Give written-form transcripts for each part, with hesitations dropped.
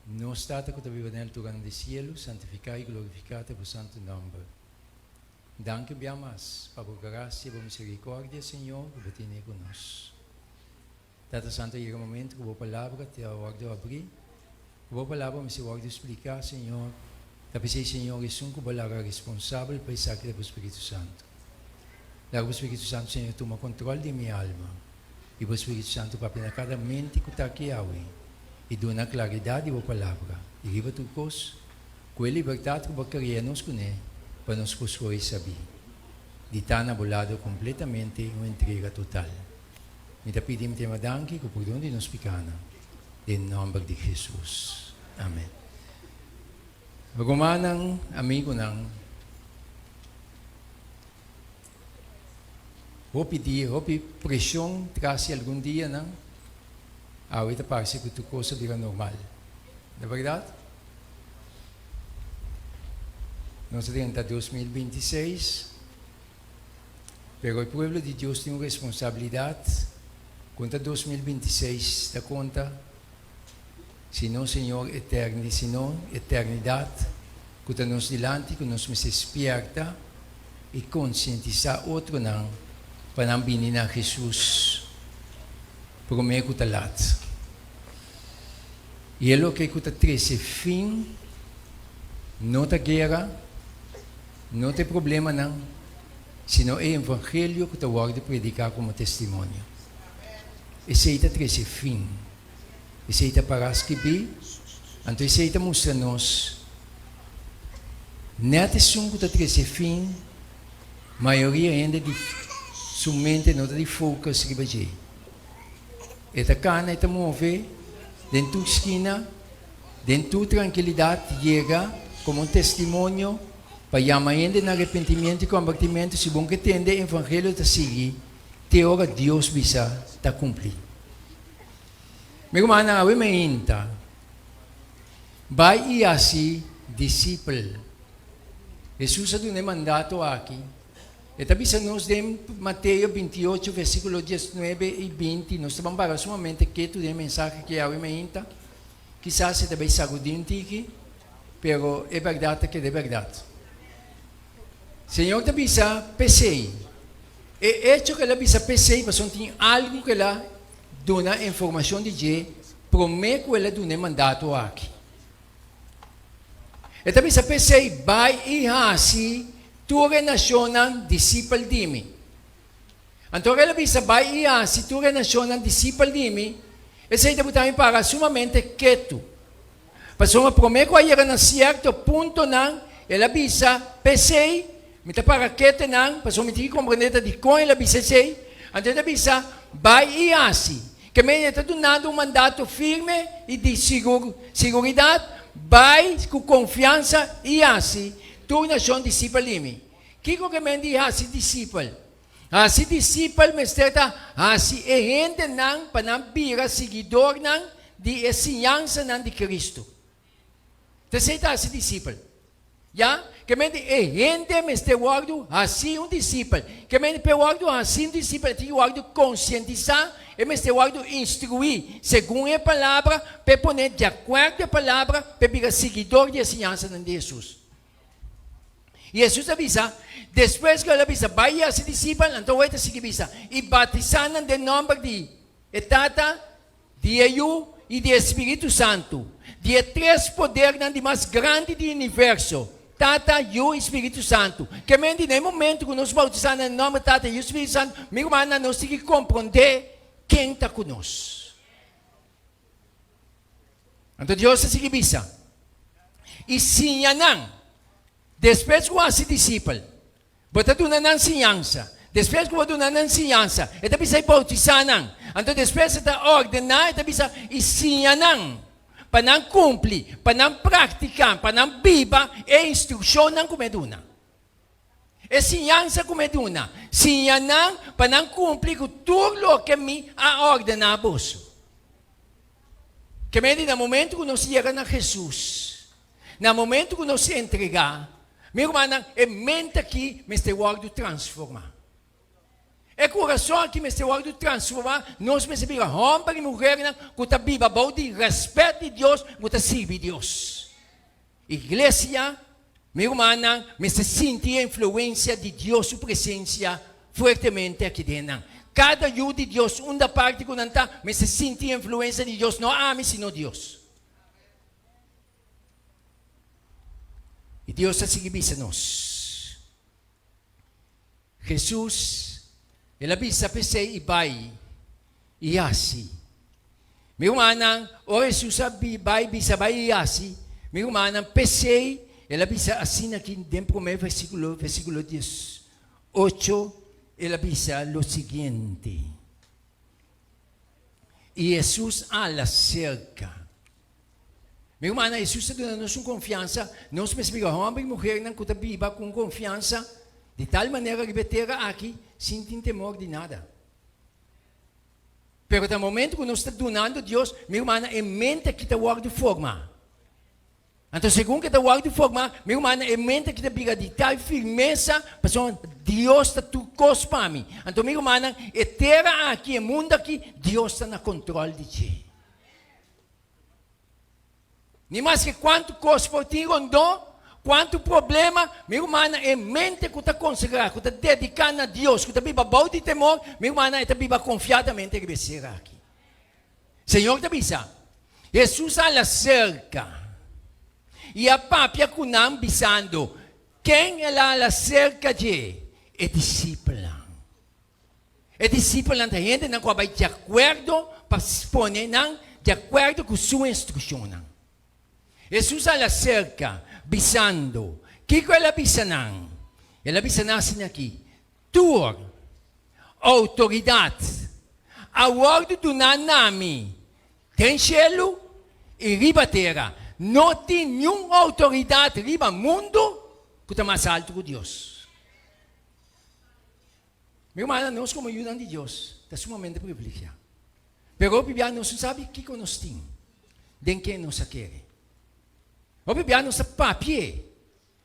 No stato que te vive nel tuo grande cielo, santificai e glorificate por santo nombre. Danke amas, para por gracia e misericórdia, Senhor, que você tem conosco. Tata Santo, chega o momento que a palavra te a hora de abrir. A palavra me se hora de explicar, Senhor. Tapi Senhor, é um que é responsável pelo sacramento do Espírito Santo. Lá o Espírito Santo, Senhor, toma controle de minha alma. E o Espírito Santo para pegar cada mente que está aqui e dona claridade à palavra. E riva tu cos, com a liberdade que você queria nos conhecer, para nos construir saber. De estar bolado completamente em uma entrega total. Me te pedimos tema danke que por onde nos picana. Em nome de Jesus. Amém. Romanang, amigo nang, hopi pressão traz algum dia nang, awita parece que tu coisa vira normal. Não é verdade? Nós estamos em 2026, pero o povo de Deus tem uma responsabilidade. Conta 2026 da conta, senão Senhor eterno, senão eternidade, que nos dilante, que nos despierta e conscientizar outro não, para não vir a Jesus, por meio que talat. E é o que está treze fim, não tem guerra, não tem problema não, senão é o evangelho que está guarda predicar como testemunho. Esse é o treze fim. Esse é o paraskibi. Então esse é o mostra-nos. Neta sungo da treze fim, maioria ainda de somente não de focus que vai ter. Esta cana esta move dentro da esquina, dentro da tranquilidade chega como testemunho para chamar ainda no arrependimento e convertimento, se bom que tende o evangelho de seguir, te ora Deus bisa ta cumprir. Meu irmão, a meinta vai e assim discípulo. Jesus deu um mandato aqui. E também se nós temos Mateus 28, versículo 19 e 20, nós estamos para sumamente que tu tem mensagem que é a meinta, quizás se também sacudir aqui, pero é verdade que é verdade. Senhor também sa pensei. E hecho que ela bisa pensei, mas tem algo que ela dona informação de que promete que ela dona mandato aqui. E também sa pensei, vai e assim, tua nação discípulo de mim. Então ela bisa vai e assim, tua nação discípulo de mim. Esse aí também para sumamente quieto. Mas uma promete que ela na certo ponto não, ela bisa pensei. Mita para quieto não, para somente compreender de como ela bisa sei. Então ela bisa vai e assim. Que me está dando um mandato firme e de segurança, vai com confiança e assim, tu nação discípulo de mim. Que que me diz assim discípulo? Assim discípulo me está assim é gente não para não vira seguidor não de ensinança não de Cristo. Então você está assim discípulo, já? Que me diz é gente me está guardando assim discípulo. Que me diz guardando assim discípulo, te guardo conscientizar. E me está guardando instruir segundo a palavra, para pôr de acordo com a palavra, para virar seguidor de ensinança de Jesus. E Jesus avisa, depois que ele avisa, vai a se discípulo, então vai a seguir avisa, e batizar no nome de Tata, de Eu e de Espírito Santo, de três poderes de mais grande do universo, Tata, Eu e Espírito Santo. Que no momento que nós bautizamos no nome de Tata e Espírito Santo, meu irmão, nós temos que compreender quem está conosco. Então Deus se visa. E sim, não. Depois que você discípulo, você dá uma ensinança. Depois que você dá uma ensinança, você precisa bautizar não. Então depois você ordenar, você precisa e sim, não. Para não cumprir, para não praticar, para não viver, é instrução não como é duna. Ensinança como é duna. Sim, não, para não cumprir com tudo o que me a ordenar a bolso. Que me diz, no momento que nós chegamos a Jesus, no momento que nós se entregar, meu irmão, é mente aqui, mas te guardo transformar. E coração aqui me está de transformar, nós me sabia, homem e mulher, que está viva, de respeito de Deus, que está servindo Deus. Igreja, meu irmão, me se sente a influência de Deus, sua presença, fortemente aqui dentro. Cada dia de Deus, uma parte que não está, me se sente a influência de Deus, não ame sino Deus. E Deus está seguindo nós. Jesus, Ele avisa para você e vai, e assim. Meu irmão, o Jesus vai e assim. Meu irmão, pensei, ele avisa assim aqui dentro do primeiro versículo 18, ele avisa o seguinte. E Jesus a cerca. Meu irmão, Jesus está dando-nos uma confiança, nós percebemos, homem e mulher, não está viva com confiança, de tal maneira que betera aqui, sem temor de nada. Pero no momento que nós estamos donando a Deus, meu irmão, é mente que está guardando forma. Então, segundo que está guardando forma, meu irmão, é mente que está de tal firmeza, para Deus está tudo coisa para mim. Então, meu irmão, é terra aqui, é mundo aqui, Deus está no controle de ti. Nem mais que quanto coisa por ti rondou, quanto problema, meu irmão, é mente que está consagrado, que está dedicado a Deus, que está viva de temor, meu irmão, está viva confiadamente que vai ser aqui. Senhor, está bisa. Jesus a cerca. E a papia que não bisando. Quem ela a cerca de? É discípula. É discípula da gente, não vai de acordo, para se pôr de acordo com sua instrução. Jesus a cerca. Bisando. Kiko ela bisanang? Ela bisanang aqui. Tua autoridade. A ordem do nami. Tem cielo e riba terra. Não tem nenhuma autoridade riba mundo que está mais alto que Deus. Meu irmão, nós como ajudam de Deus, está sumamente privilegiado. Pero o nós não sabe o que nós temos. De quem nós queremos. O bebê não sabe papel,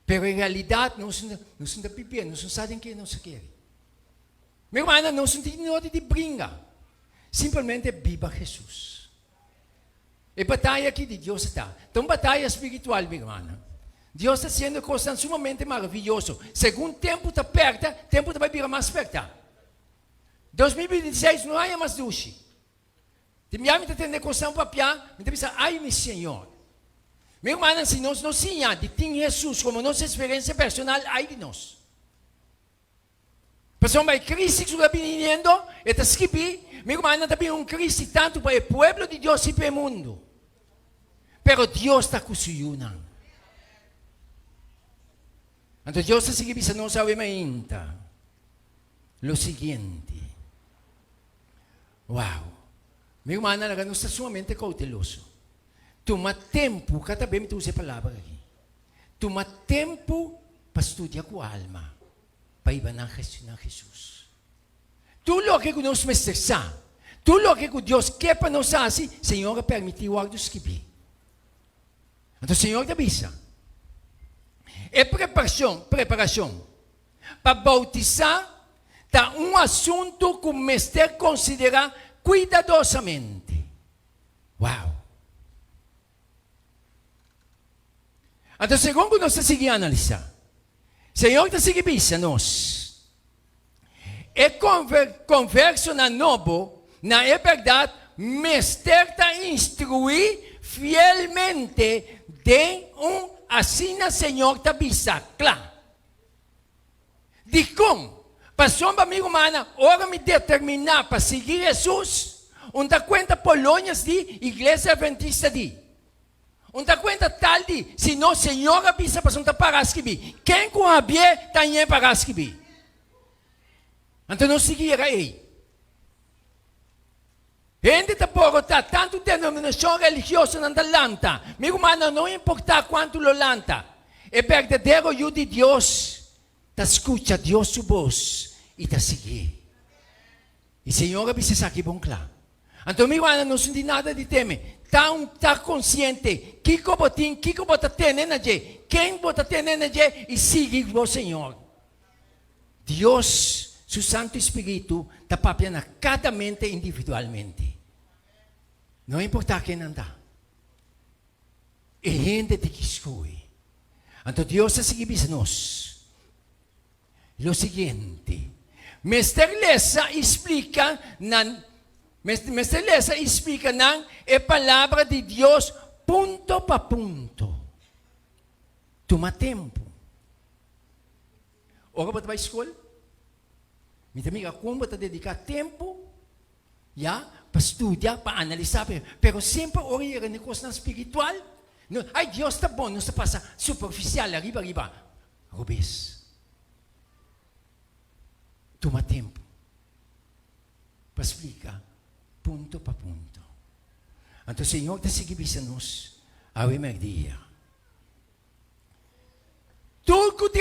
pero em realidade não são da bebê, não sabem quem não se quer. Meu irmão, não são de brinca, simplesmente viva Jesus. E batalha aqui de Deus está. Então, batalha espiritual, meu irmão. Deus está sendo coisa sumamente maravilhoso. Segundo o tempo está perto, o tempo vai vir mais perto. 2026 não há mais duche. De minha vida tem coisa para piar, me pensa, ai, meu Senhor. Meu irmão, se nós não tínhamos de ter Jesus como nossa experiência personal, ai de nós. Pessoal, vai crise que está vindo, está escrito, meu irmão, também um crise tanto para o povo de Deus e para o mundo. Pero Deus está com sua. Então Deus está seguindo, não sabe ainda. O seguinte. Uau. Meu irmão, nós está sumamente cauteloso. Toma tempo, cada vez me usa a palavra aqui. Toma tempo para estudar com a alma, para ir na Jesus. Tudo o que nós precisamos, tudo o que Deus quer para nós fazer, Senhor permitiu algo escrever. Então, Senhor te avisa. É preparação. Para bautizar, está um assunto que o mestre considera cuidadosamente. Uau! Então, segundo nós estamos seguindo a analisar, Senhor está seguindo nós. É converso na novo, na verdade, mestre está instruir fielmente de assim o Senhor está avisa, claro. De como? Passou para amigo humana, hora me determinar para seguir Jesus, onde conta Polônias de Igreja Adventista de. Onde conta tal de, se não Senhor avisa para não parar escrever. Quem com a bie tem para escrever. Então não seguir aí. Gente está por tanto denominação religiosa não lanta. Meu irmão, não importa quanto lo lanta. É verdadeiro eu de Deus. Te escuta Deus sua voz e te seguir. E Senhor avisa aqui bom claro. Então meu irmão, não senti nada de temer. Tá consciente que como tem, que como tá tendo quem bota tendo e siga o Senhor. Deus su Santo Espiritu tapapya na cada mente individualmente. Não importa quem anda. E gente te escolhe. Então Deus seguir nós. Lo seguinte. Mr. Lessa explica a palavra de Deus ponto para ponto. Toma tempo. Ora para a escola? Minha amiga, como você dedicar tempo para estudar, para analisar, pero sempre orar na coisa espiritual. Não, ai, Deus está bom, não se passa superficial, arriba. Rubens, toma tempo para explicar ponto para ponto. Então, o Senhor está seguindo-nos ao dia. Tu que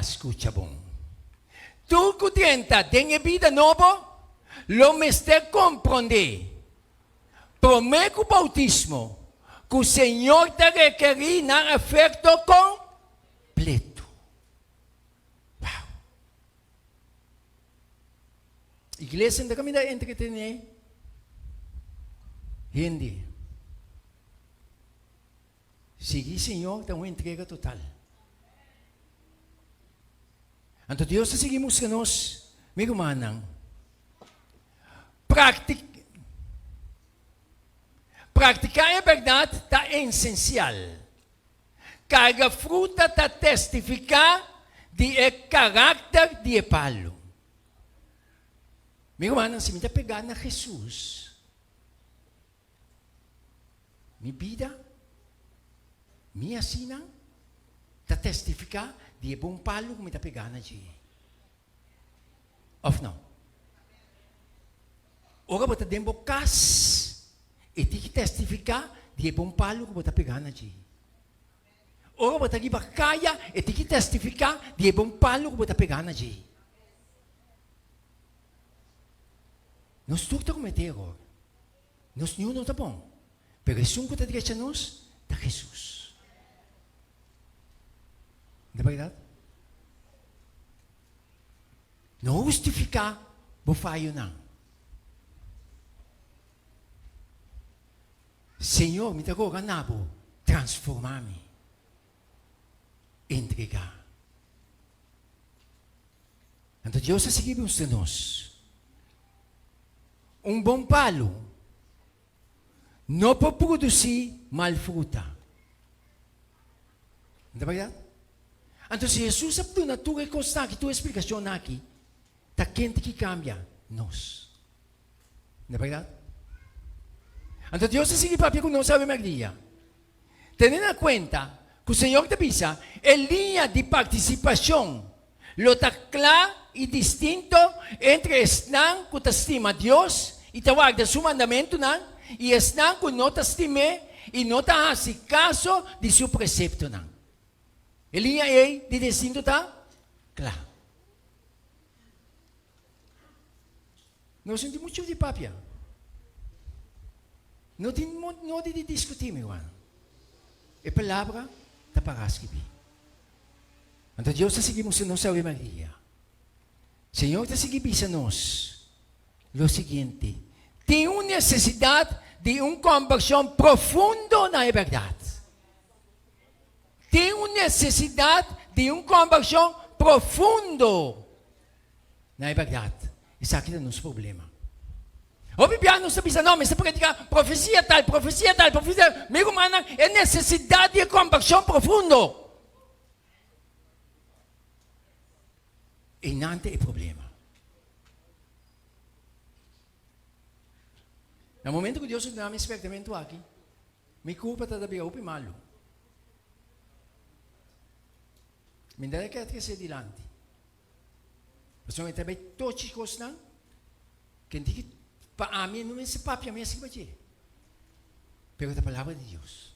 escuta bom. Tu que tem vida nova, lo mester compreende. Prometo o bautismo, que o Senhor te requerir na efeito completo. Uau! Igreja não kami na entretener. Hindi. Sige, Senhor, tem uma entrega total. Então, Deus sa seguimos ka nos, may gumanang, praticar a verdade está essencial. Cada fruta está testificar de caráter de Paulo. May gumanang, se me está pegando na Jesus, minha vida, minha sina, está testificar de bom Paulo que me está pegando aqui. Of não. Ora, você tem bocas e tem que testificar de bom Paulo que me está pegando aqui. Ora, você tem bacaya e tem que testificar de bom Paulo que me está pegando aqui. Nós tudo cometer agora. Nós não está bom. Pero o que está dizendo nós é Jesus. Não é verdade? Não justificar o falho não. Senhor, me dá agora nabo, transformar-me, entregar. Então Deus seguimos de nós. Bom palo não pode produzir mal fruta. Não é verdade? Então, se Jesus sabe na tua constante, tua explicação aqui, está quente que cambia nós. Não é verdade? Então, Deus se sigue para que não sabe mais dia. Tendo em conta que o Senhor te avisa, a linha de participação, lo está claro e distinto entre estar que te estima Deus e te guarda seu mandamento, e estar que não te estime e não te hace caso de seu precepto, A linha de distinto está claro. Não senti muito de papia. Não de discutir, meu irmão. A palavra está para escrever. Então, Deus está seguindo a nossa Maria. Senhor está seguindo a nós. O seguinte: tem uma necessidade de uma conversão profunda na verdade. Tem uma necessidade de uma conversão profunda na verdade. Isso aqui é o nosso problema. O Bíblia não sabe não, mas você predica profecia tal. Meu irmão, é necessidade de conversão profunda. E não é problema. No momento que Deus dá um experimento aqui, me culpa está da o malo. Me dá que atrás dilante. Mas não é também todos os coisas não. Que não para mim não é esse papo, é assim que pero a palavra de Deus.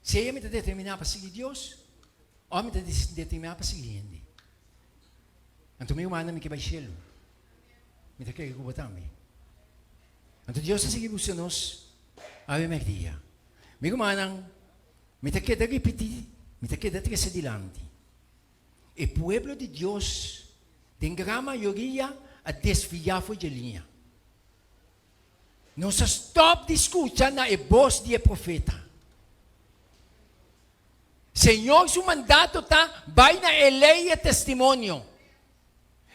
Se eu me determinar para seguir Deus, ou me determinar para seguir Ele. Então, meu irmão, me que vai chelo. Me quer que eu também. Então, Deus está seguindo nós a dia. Meu irmão, me quer repetir, me quer trazer adiante. O povo de Deus den gran maioria a desviar foi de linha. Não se stop de escutar na voz de profeta. Senhor, seu mandato tá, vai na lei e testemunho.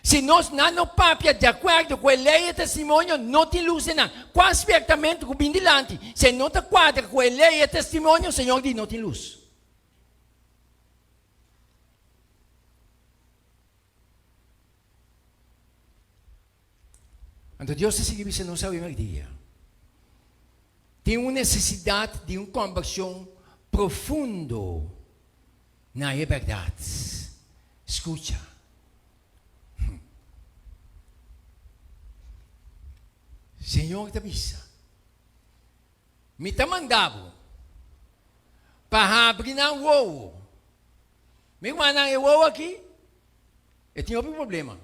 Se nós não papia de acordo com a lei e testemunho, não te luz não. Quase apertamento com bindilante. Se não te quadra com a lei e testemunho, o Senhor diz, não tem luz. Então Deus se seguir, você não sabe mais dia. Tem uma necessidade de uma conversão profundo na verdade. Escuta. Senhor te avisa. Me está mandando para abrir na uou. Me manda na uou aqui. Eu tinha outro problema.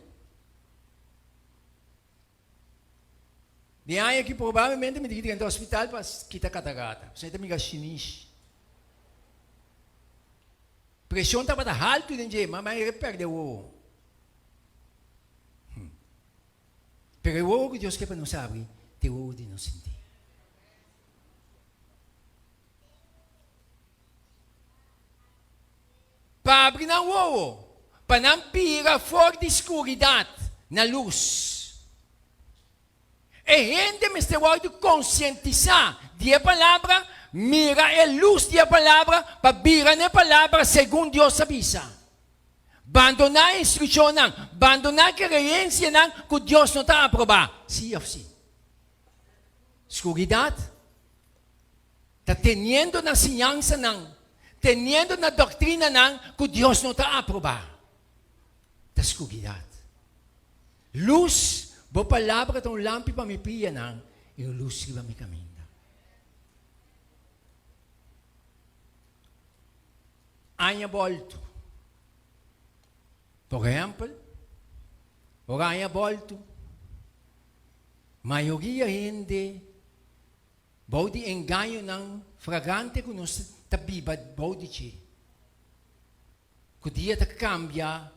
De aí que provavelmente me dirigem ao hospital para quitar catarata. Você tem que me chinês. Pressão estava alta dentro de mas ele perdeu o. Pero o que Deus quer para nós abrir, te o de não sentir. Para abrir na uou, para não pira fora de escuridade, na luz. E gente me está de conscientizar de a palavra, mira a luz de a palavra, para virar a palavra segundo Deus avisa. Abandonar a instrução, abandonar a creencia que Deus não está a aprovar. Sim ou sim? Escuridade. Está tendo na ciência, tendo na doutrina que Deus não está a aprovar. Está escuridade. Luz. Boa palavra tão lampi para me pia e o luz que vai me caminhar. Anha volto. Por exemplo, o anha volto. Maioria gente pode engano ng fragante que nós tabiba pode ti. Que dia ta cambia,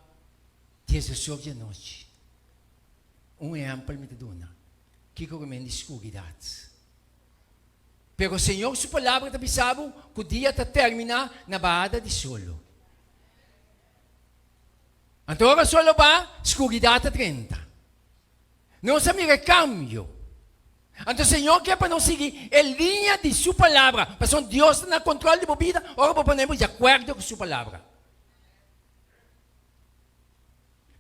dia se sobe a noite. Exemplo me dona, que recomenda escuridade. Pero o Senhor, sua palavra está bisabo, que o dia está termina na baada de solo. Então, agora solo ba, escuridade 30. Não se mira cambio. Então, o Senhor quer para nós seguir a linha de sua palavra. Para Deus está no controle de vida, agora podemos de acordo com sua palavra.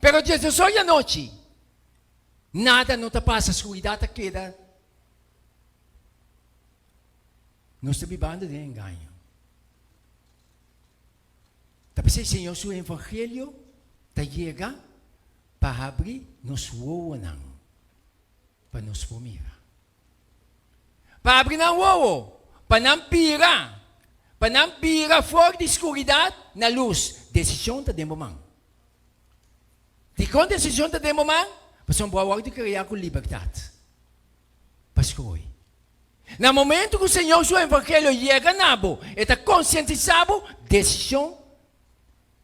Pero Jesus, hoje à noite, nada não te passa, a escuridade queda. Nós estamos vivendo de engano. Talvez o Senhor, seu evangelho, te chega para abrir nos uoanang, para nos pomira. Para abrir na uo, para não pira fora de escuridade na luz. Decisão te demomang. De quando decisão te demomang, para boa hora de criar com liberdade. Pascoy. No momento que o Senhor, seu evangelho, chega na bo, está conscientizado, decisão,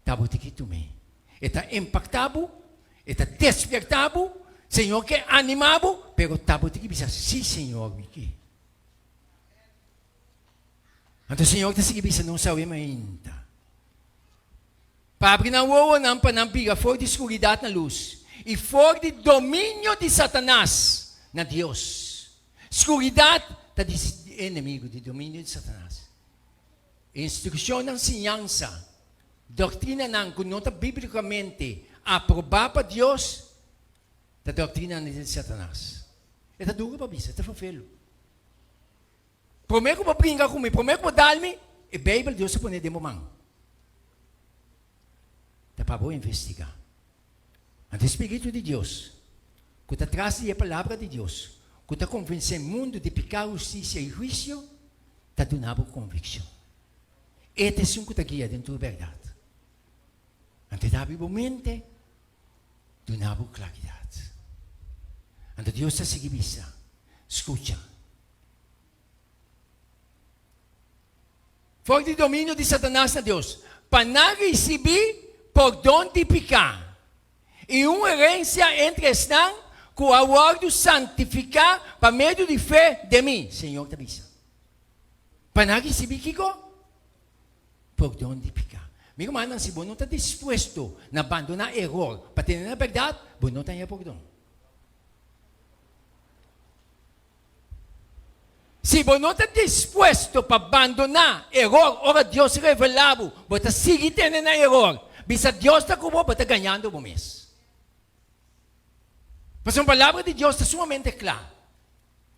está botiquito também. Está impactado, está despertado, Senhor que animado, pero está botiquito bisa, sim, Senhor, Miki. Então, o Senhor está seguindo bisa, não sabe ainda. Para abrir na uo, não para não pigar fora de escuridade na luz. E fora de domínio de Satanás na Deus. Escuridade está inimigo de domínio de Satanás. Instrução na ciência, doutrina que não está biblicamente aprovada para Deus, da doutrina de Satanás. Está duro para isso, está fofelo. Prometo para brincar comigo, prometo para dar-me, e a Bíblia Deus se põe de momento. Está para bom investigar. O Espírito de Deus, que está atrás da palavra de Deus, que está convencendo o mundo de pecado, justiça e juízo, está dando convicção. Este é um que está guia dentro da verdade. Então, dá mente, dando claridade. Então, Deus está seguindo isso. Escuta. Fora de domínio de Satanás a Deus, para não receber por dom de pecar. E uma herência entre estão que o aguardo santificar para meio de fé de mim. Senhor, te avisa. Para não receber Kiko? Por onde ficar? Meu irmão, se você não está disposto a abandonar erro para ter a verdade, você não tem perdão. Se você não está disposto para abandonar erro, ora Deus se revelava, você está seguindo tendo erro. Bisa Deus está com você, você está ganhando o mês. Mas a palavra de Deus está sumamente clara.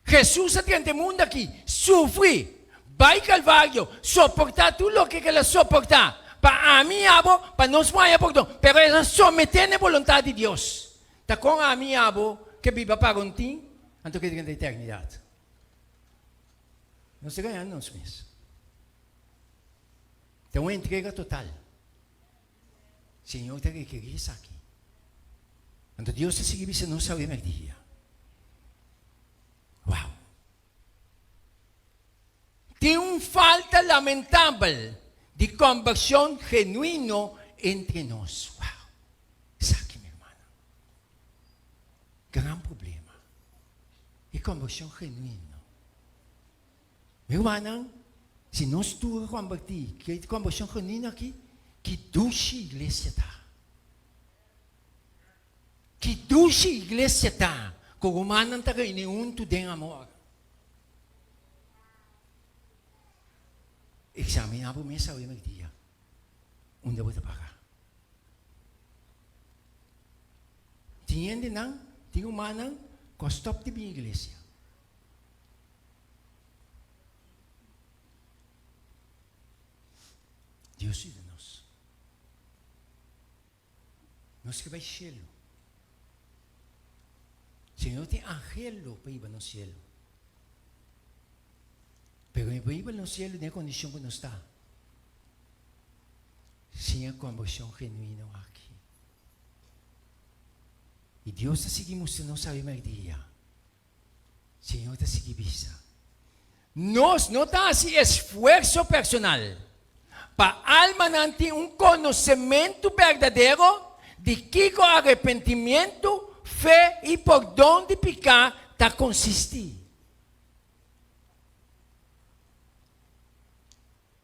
Jesus está no mundo aqui, sofre, vai Calvário, suportar tudo o que ele suportar. Para a minha avó, para nós não há perdão. Pero ele someter a vontade de Deus. Está com a minha avó que viva para um tempo, antes que tenha a eternidade. Não se ganha nós mesmos. Então, uma entrega total. Senhor, te requer isso aqui. Quando Deus te seguir, você não sabe mais dia. Uau! Tem falta lamentável de conversão genuína entre nós. Uau! Isso aqui, minha irmã. Grande problema. E conversão genuína. Meu irmão, se nós tu convertir, que é conversão genuína aqui, que doce igreja está. Que doce igreja está. Que o humano está nenhum tu tem amor. Examina por mim essa hora dia. Onde vou te pagar? Entende não? Tem humano que stop de minha igreja. Deus é de nós. Nós que vai cielo. Senhor tem angelo para ir no cielo. Pero para ir no cielo não é a condição que nós está. Sim, a conversão genuína aqui. E Deus está seguindo você não sabe mais dia. Senhor está seguindo isso. Nós não está assim esforço personal. Para a alma não tem conhecimento verdadeiro de que o arrependimento, fé e perdão de pecado está consistir.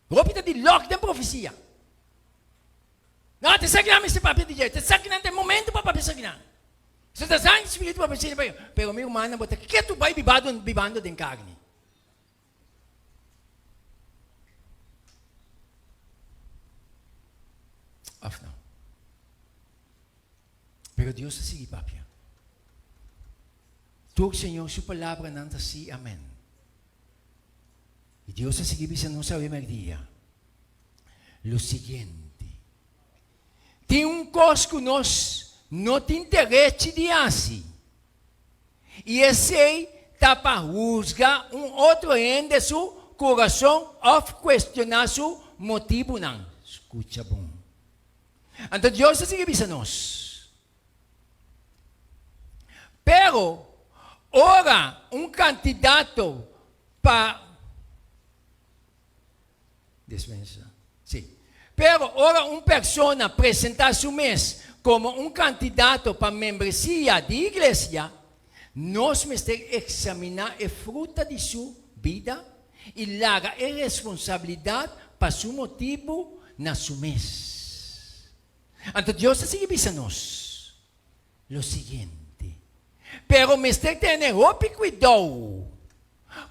Repita de logo da profecia. Não, te sagramos esse papel de jeito. Te sagramos tem momento para papel sagramos. Você está saindo espírito para pensar, pero meu irmão, bota que tu vai vivando de carne. Não. Pero Deus sigue papel. Tu, Senhor, sua palavra não está assim, amém. E Deus sigue dizendo, não sabe mais dia. O seguinte. Tem coisa que nós não tem interesse de assim. E esse está para juzgar outro ainda seu coração ou questionar seu motivo não. Escuta bom. Então Deus sigue dizendo nós. Pero, ora, candidato para dispensa. Sim. Pero, ora, pessoa apresentar-se como candidato para membresia de igreja, nós temos que examinar a fruta de sua vida e largar a responsabilidade para seu motivo na sua mês. Então, Deus sigue dizendo nós o seguinte. Pero me tem que ter cuidado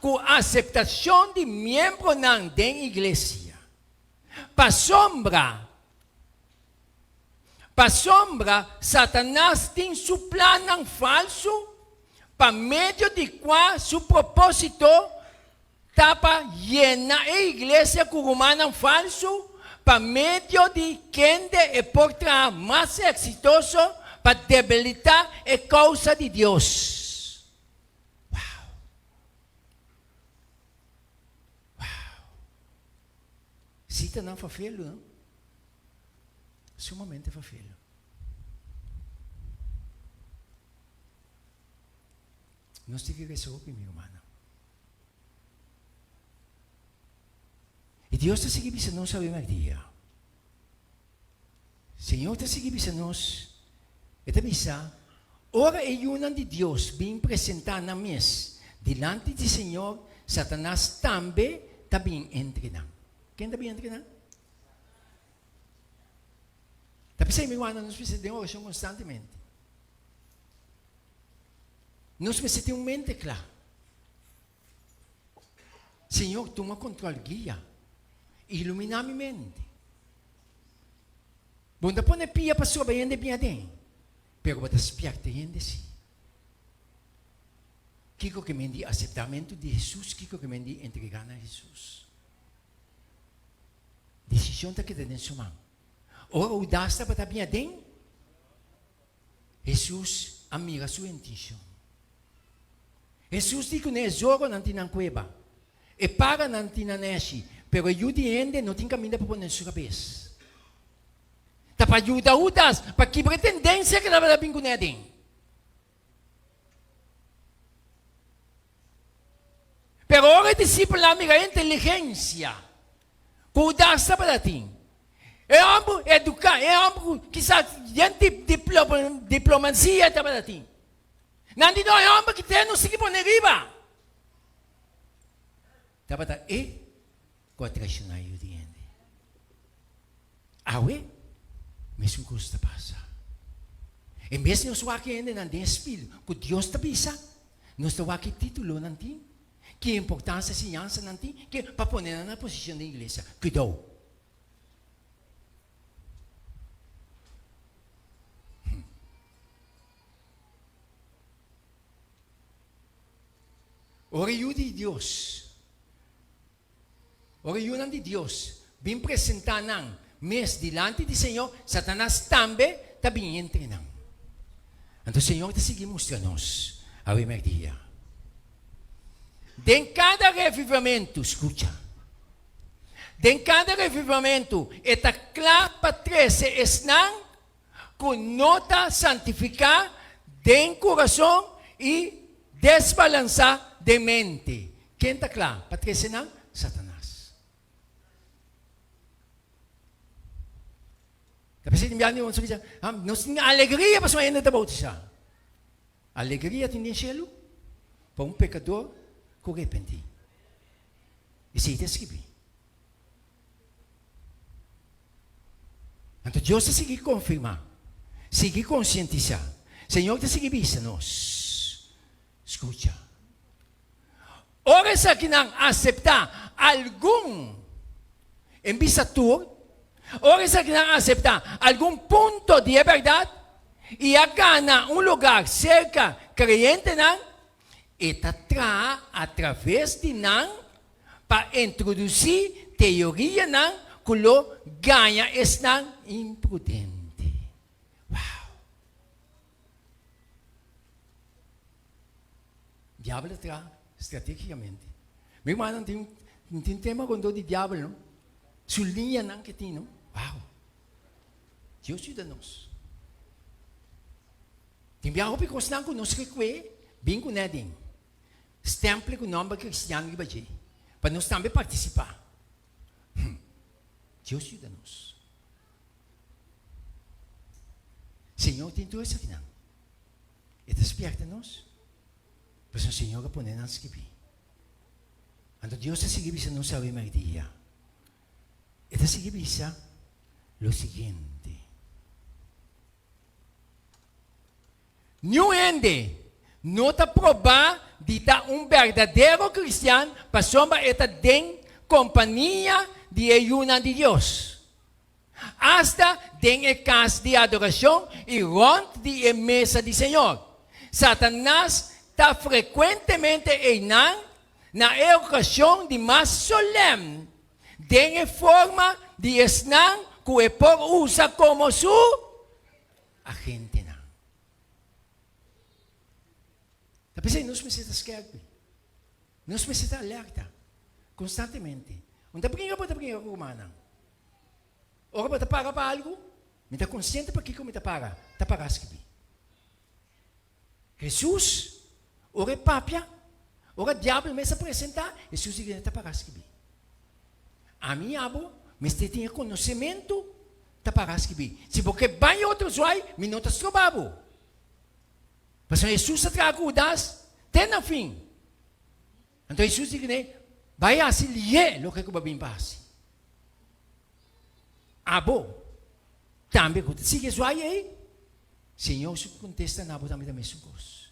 com a aceitação de membro da igreja. Para sombra, Satanás tem seu plano falso, para meio de qual seu propósito está para llenar a igreja com humano falso, para meio de quem é por trás mais exitoso, para debilitar a causa de Deus. Uau! Uau! Cita não foi filho, não? Sumamente foi filho. Nós temos que resolver, meu irmão. E Deus está seguindo se não sabe mais dia. Senhor está seguindo se nós Ito bisa, ora ayunan de Dios being presenta na mes delante de Senhor, Satanás tambe tabing entrenang. Quem tabing entrenang? Tapi sa imiwanan nos precisa de oração constantemente. Nos precisa ter mente clara. Senhor, toma controle, guia. Ilumina minha mente. Bunda pone pia para sua bem de pia den. Pero bata spiarte yende si. Kiko que mendi aceptamento de Jesus, kiko que mendi entregar a Jesus. Decisão tá que den sumang. Ora o dasta para pia den. Jesus amiga sua intenção. Jesus dico ne jogo nanti nan cueva. E paga nanti naneshi, pero ayudi ende não tem caminho para pôr na sua cabeça. Tá para ajudar utas, para que pretendência que dava da pingunedem. Pero ora discípulo amiga inteligência, cuidar para ti. É algo educar, é algo quizás gente diplomacia para ti. Nandito é algo que tem no seguir por riba. Dapat quatration na yun diyan. Awe, mesmo custa pasa. E mesmo nos waki ende ng espírito, kung Diyos tabisa, nos waki titulo nanti, que importância sinyansa nanti, que paponer na posisyon da iglesia. Cuidado. Ora yun di Diyos. Ora yun de Deus, bem presentar ng mes delante do Senhor, Satanás também também entrenam. Então, Senhor, te seguimos a nós, a dia. De cada revivamento, escuta. De cada revivamento, esta clapa 13 estão com nota santificar de coração e desbalançar de mente. Quem está claro? Para 13 não? Satanás. Tapos tinimbihan niyo, sabi siya, nos alegria pa sa mga about siya. Alegria tindi siyelo, pa un pecador, kurepenti. Isita skibi. Então, Deus sige confirma, sige conscientizar. Senhor, te sige bisa nos. Escucha. Ora sa kinang aceptar algum embisatur, ora sa kinang aceptar algum ponto de verdade e gana um lugar cerca creyente não, eta tra através de não para introduzir teoria não, kulo ganha estão imprudente. Wow. Diabo tra estrategicamente. Meu irmão tem um tema com de diabo, não? Sulinha não que tem, não? Wow. Deus ajuda-nos. Tem biarro porque nós não conhecemos que bem com neding. Stemple com o nome cristiano que vai para nós também participar. Deus ajuda-nos. Senhor, tem tudo isso aqui não. E desperta-nos. Mas o Senhor vai pôr nas que vi. Então Deus está seguindo isso não sabe mais dia. E está seguindo isso o seguinte. Não ende, não está provar de estar verdadeiro cristiano para sombra esta den companhia de ayuno de Deus. Hasta den casa de adoração e rond de mesa de Senhor. Satanás está frequentemente na ocasião de mais solene, de forma de estar que o povo usa como su agente. Tapi nós precisamos esquerda. Nós precisamos alerta constantemente. Onde brinca para brincar com humana. Ora para pagar para algo, me está consciente para que me está pagar. Está pagar esquibi. Jesus, ora papia, ora diabo me se apresentar, Jesus está pagar esquibi. A minha abo, me tinha conhecimento taparas kibi. Si porque banho outro suai, minutos trabalho. Mas Jesus atragudas, tem na fim. Então Jesus diz que vai assim lié lo que eu babim passe. Abo, também quando sigue suai aí, Senhor se contesta na abo também sugos.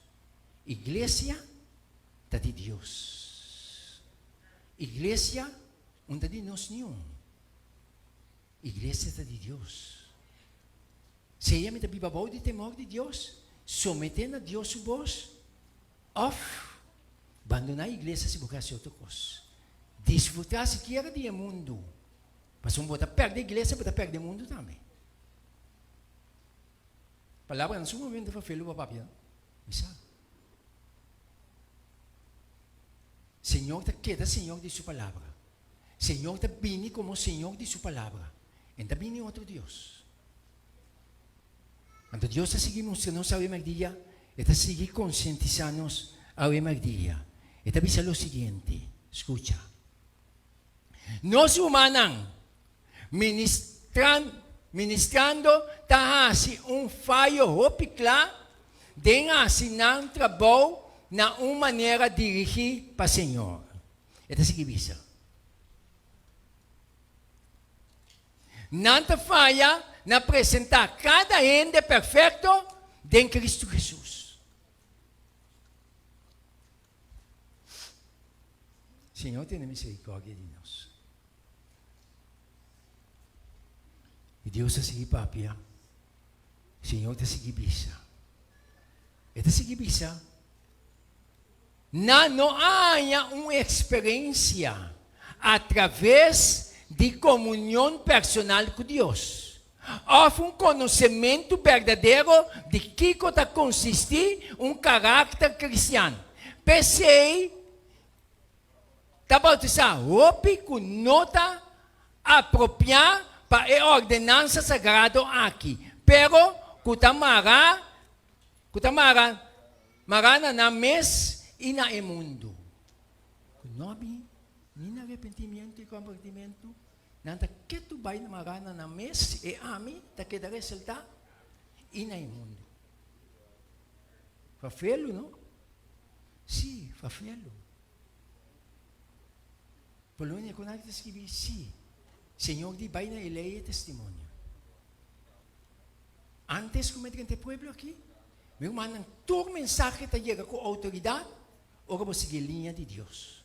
Igreja está de Deus. Igreja não está de nós nenhum. Igreja está de Deus. Se ela me está bibabou de temor de Deus, sometendo a Deus su voz, off, abandonar a igreja se buscar outra coisa. Desfrutar se quer de mundo. Mas um bota perto da igreja, bota perto do mundo também. Palavra no seu momento para filho para papi, misa. Senhor está queda Senhor de sua palavra. Senhor está bini como Senhor de sua palavra. Então bini outro Deus. Quando Deus está seguindo, se não sabe mais dia, está seguir conscientizando-nos ao mais dia. Está dizendo o seguinte, escuta. Nós humanos, ministrando, está assim falho opiclar, de assinar trabalho na uma maneira de dirigir para o Senhor. Está seguindo. Nada falha na apresentar cada ente perfeito em Cristo Jesus. Senhor, tenha misericórdia de nós. E Deus está seguindo papia. Senhor está seguindo bisa. Está seguindo bisa. Não há uma experiência através de comunhão personal com Deus. Houve um conhecimento verdadeiro de que está consistir um caráter cristiano. Pensei, está bautizado, hope com nota apropriada para a ordenança sagrada aqui. Pero, kutamara na mes e na mundo. Nobi, ni na arrependimento e convertimento, nanta que tu vai marana na mes e ami, ta que da resulta e na mundo. Fa felo, não? Sim, fa felo. Polônia, quando a gente escreve, sim. Senhor, di vai na lei e testemunho. Antes, como é que pueblo aqui, meu irmão, todo mensagem está chegando com autoridade, ou que você seguir a linha de Deus.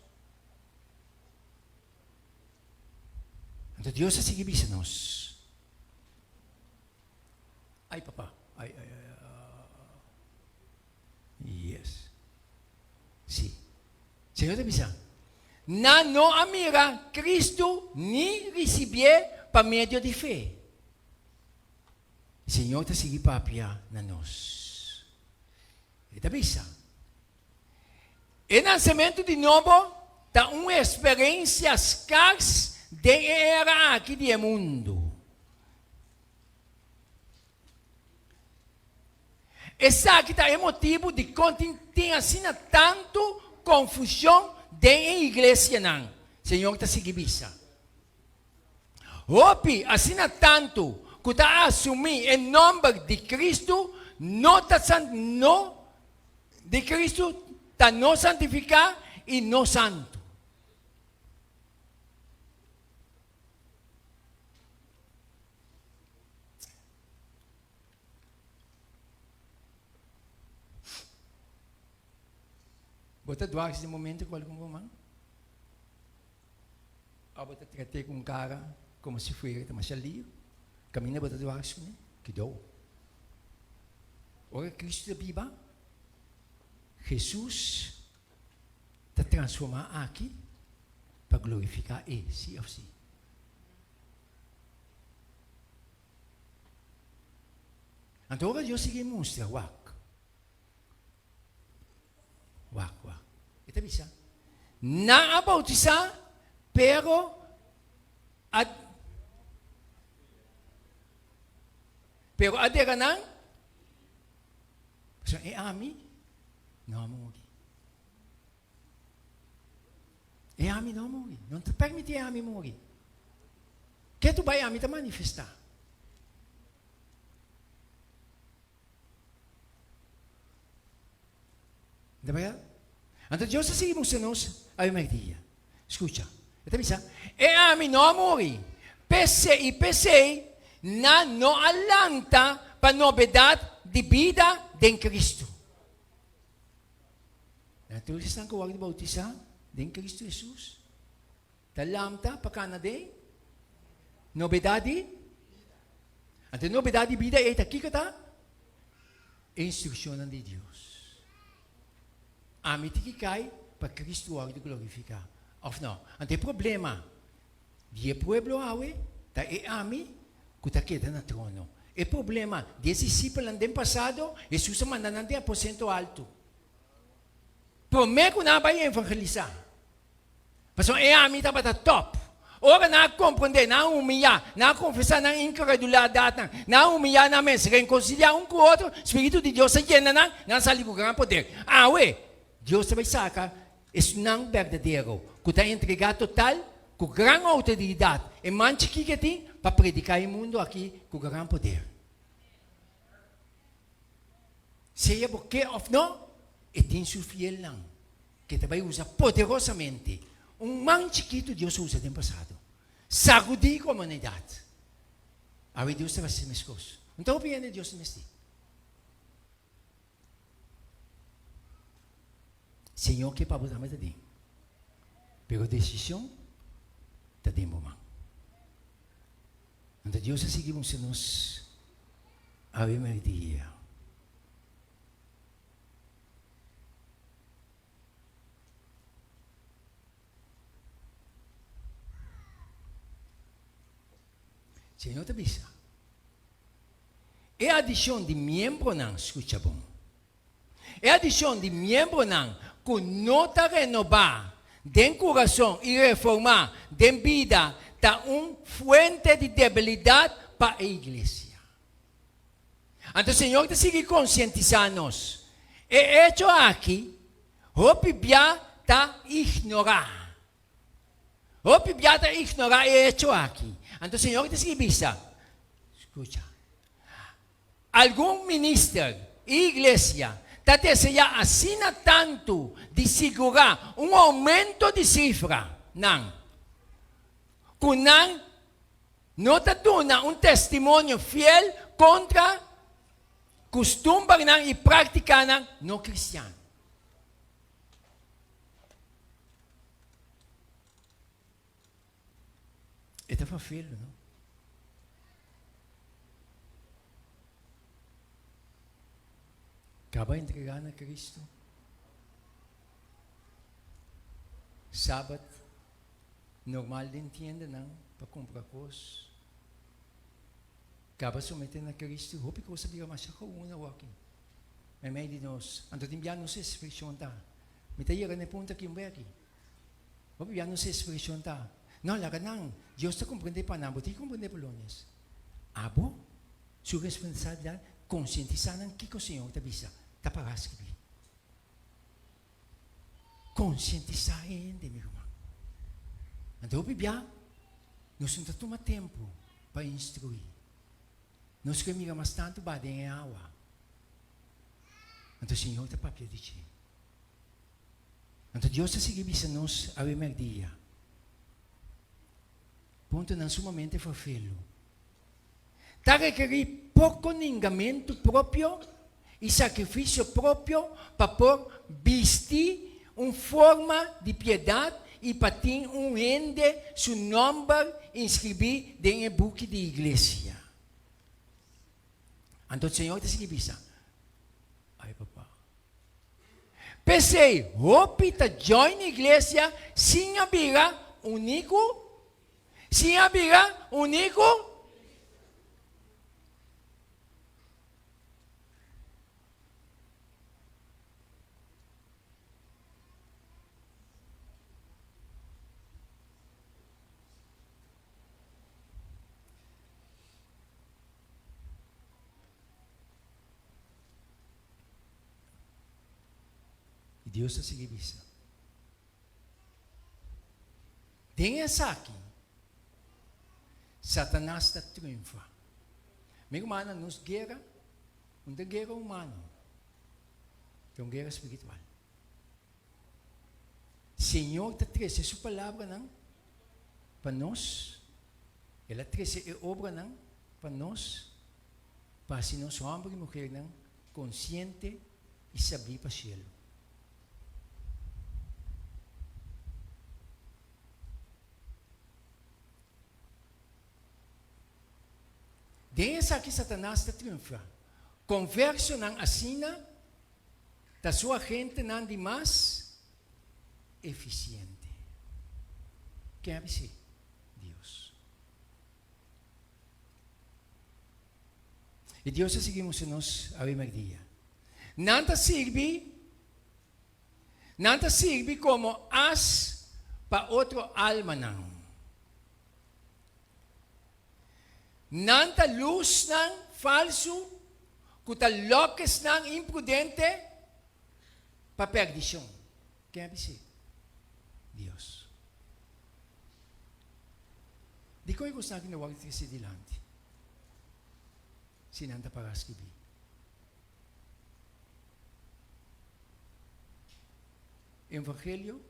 Então, Deus está seguindo nós. Ai, papá. Ai. Yes. Sim. Senhor está dizendo, não amira Cristo nem receber para meio de fé. Senhor está seguindo papia na nós. Ele está pensando. O nascimento de novo está uma experiência escassa de era aqui do mundo. Essa aqui está motivo de que tem assim tanto confusão dentro da igreja não. Senhor está seguindo isso. Hope, assim tanto que está assumir em nome de Cristo, não de Cristo está não santificar e não santo. Bota doar esse momento com algum irmão? Ou bota tratar com um cara como se fosse mais ali? Caminha bota doar isso, né? Que dou. Ora Cristo da Bíblia, Jesus está transformando aqui para glorificar Ele, sim ou sim. Então agora Deus se mostra, wak. Ito bisa. Na bautizar, pero adera nang so ami no amugi. Ami no amugi. Non te permiti ami mugi. Que tu vai ami te manifestar. Di ba yan? Ang Diyos sa sige mong sanos, ay magdiya. Escucha. Ito bisa. E amin no amori. Pese na no alanta pa novedad di vida den Cristo. Natulis ng kawag ni Bautisa, den Cristo Jesus. Talamta, pakana de, nobedadi. At yung nobedadi vida, takikata, instruksyonan di Diyos. Amit ikikay, pag Cristo ang glorifika. Of no, ante problema, di pueblo awe, ta ami, kuta kita na trono. E problema, di discípulos andem passado, Jesus mandan andem aposento alto. Promeko na ba yung evangelizar? Paso ami ta bata top. Ora na compreender, na humilhar, na confessar na incredulidade, na humilhar na mente, se reconciliar um com o outro, Espírito de Deus se llena na sali com grande poder. Deus vai sacar, isso não verdadeiro, que está entregado total, com grande autoridade, e manche que tem, para predicar o mundo aqui com grande poder. Seja porque of não, e tem seu fiel não, que também usa poderosamente. Man chiquito Deus usa no passado. Sacudir a humanidade. Aí Deus vai ser mais coisa. Então, o bem de Deus neste. Senhor, que para botar mais de pero a decisão está dentro do mão. Então, Deus a seguir se nos Ave Maria. Senhor te avisa. É a adição de membro não, escuta bom. É a adição de membro não, que nota renovar, den coração e reformar, den vida, tá fuente de debilidade para a igreja. Então, Senhor te sigue conscientizando-nos. É hecho aqui, o Bíblia está ignorar. O Bíblia está ignorar é hecho aqui. Então, Senhor, te visa. Escucha. Algum ministro e igreja está deseja assina tanto de segurar aumento de cifra. Não. Kung não está dando testemunho fiel contra costumbre e prática não cristiano. Ito fa filho, não? Acaba entregar a Cristo. Sábado, normal de entenda, não? Para comprar coisas. Acaba submetendo a Cristo. Hope ko sabihin mas ako una walking. May may di nos. Anto timbiano sa expression ta. Mitaya ka na punta kimbe aqui. Hope yan sa expression ta. Não, lá não. Deus está compreendendo para não, você compreende por longe. Abo, sua responsabilidade, conscientizar que o Senhor te avisa, está para escrever. Conscientizar ainda, meu irmão. Então, a Bíblia, nós não toma tempo para instruir. Nós queremos mais tanto para em água. Então, o Senhor está para pedir. Então, Deus está seguindo nos a dia. Ponto não sumamente foi filho. Está requerir pouco ningamento próprio e sacrifício próprio para por vestir uma forma de piedade e para ter ende seu nome inscrever dentro do book de igreja. Então o Senhor te escreveu. Ai, papá. Pensei, hope ta join igreja sem abrir único. Sem abrir único. E Deus está seguindo isso. Tem essa aqui. Satanás está triunfa. Meu irmão, nos guerra, uma guerra humana. Tem uma guerra espiritual. Senhor está 13 sua palavra não para nós. Ela 13 é obra não para nós. Para se nós homem e mulher não consciente e saber para o cielo. Dessa aqui Satanás está triunfa. Converso não assina da sua gente não de mais eficiente. Quem é você? Deus. E Deus seguimos nós a dia. Nada serve como as para outro alma não. Nada luz não falso, kuta loques não imprudente para perdição. Quem é você? Deus. Di ko yung gusto ginawa kasi dilante. Sinanta para escrever. Evangelho,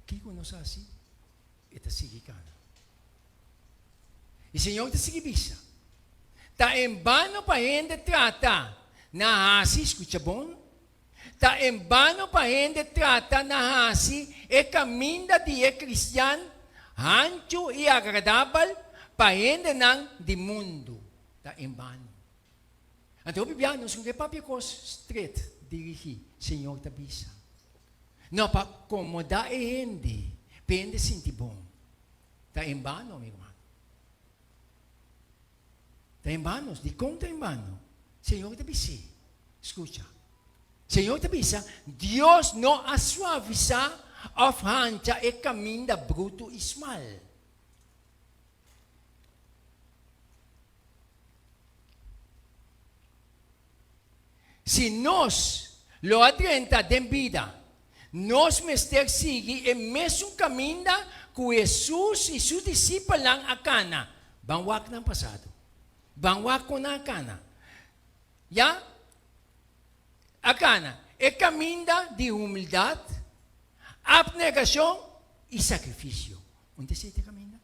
kiko nos assim, ita sige ka na. E Senhor te sige bisa. Ta embano pa hindi trata na hasi, escucha bom? Ta embano pa hindi trata na hasi e caminda di e Cristian, ancho e agradable pa hindi ng di mundo. Ta embano. Então, bibiano, kung kaya papikos, straight, dirigi, Senhor te bisa. No, pa komoda e hindi, pende sinti bom. Ta embano, amigo. Está em manos, de conta em mano. Senhor te avisa. Escucha. Senhor te avisa, Deus não a suaviza of hancha e caminho da bruto e mal. Se nós lo adrenta de vida, nós mester sigue e mesmo caminho que Jesus e seus discípulos lang a cana, bangwak ng passado. Bangwak ko na akana. Ya? Akana. E caminda de humildade, abnegação e sacrifício. Onde se te caminda?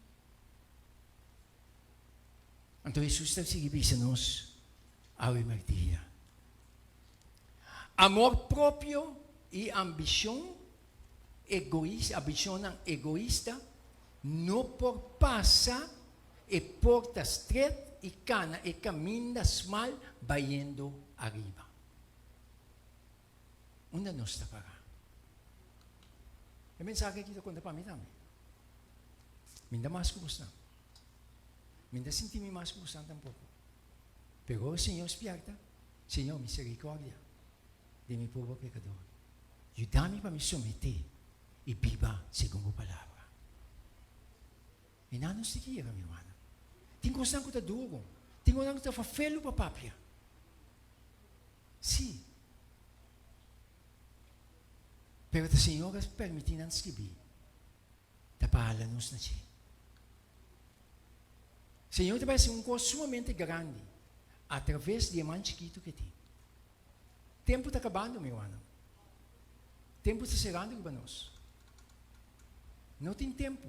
Então Jesus está seguindo nos ao dia. Amor próprio e ambição egoísta, ambição egoísta, não por passa e porta estreita e cana e caminhas mal bayendo arriba. Onde nós está para? A mensagem que eu conto para mim também. Minda mais custa. Minda senti me mais custa tampouco. Pero o Senhor espierta, Senhor misericórdia de mi povo pecador. Ajuda-me para me submeter e viva segundo a palavra. E não nos seguir, meu irmão. Tingo saan ko ta duro. Tingo lang ta fafelo pa papia. Sim. Pero o Senhor permite nos escrever. Tapahala-nos na siya. Senhor, vai ser coisa sumamente grande através de man chiquito que tem. Tempo está acabando, meu ano. Tempo está chegando para nós. Não tem tempo.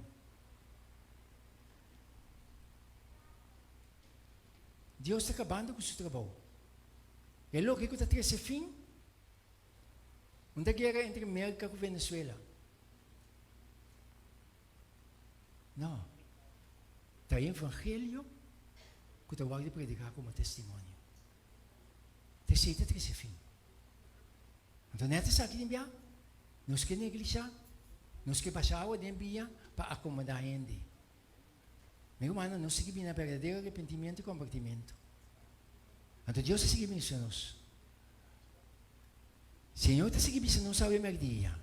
Deus está acabando com o seu trabalho. É logo que está tendo esse fim. Uma guerra entre América e Venezuela. Não. Está o Evangelho que está de predicar como testemunho. Terceiro está esse fim. Então, não é isso aqui, não é? Nós que negligenciar, nós que passar a dia para acomodar a gente. Meu irmão, nós seguimos na verdadeiro arrependimento e compartimento. Então, Deus está seguindo isso a nós. Senhor está seguindo isso a nós ao dia.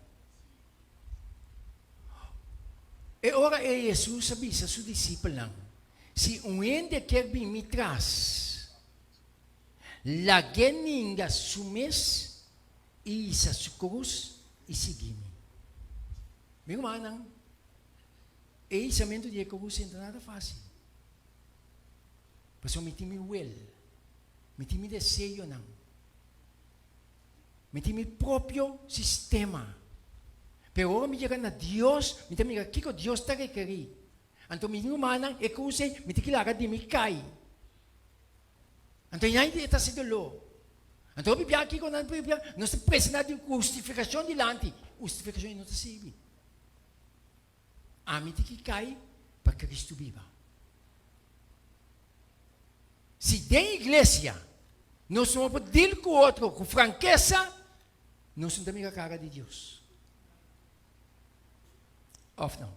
E ora é Jesus avisa a seus discípulos, se um ende quer vir me traz, lagyan ninga sumes e sa cruz e seguir-me. Meu irmão, e isamento de cruz não é nada fácil. Porque me tem me tem desejo não. Me tem próprio sistema. Pero ora mi na Dios, mi tamiga, kiko Dios ta requeri. Anto mi humana, e cose, mi tikilaga di mi kai. Anto inai di eta si dolo. Anto bibia kiko na bibia, non si presena di giustificazione di lanti, giustificazione non si sibi. Ami tikikai, per Cristo viva. Se tem igreja, nós vamos poder com o outro, com franqueza, nós somos também a cara de Deus. Of não?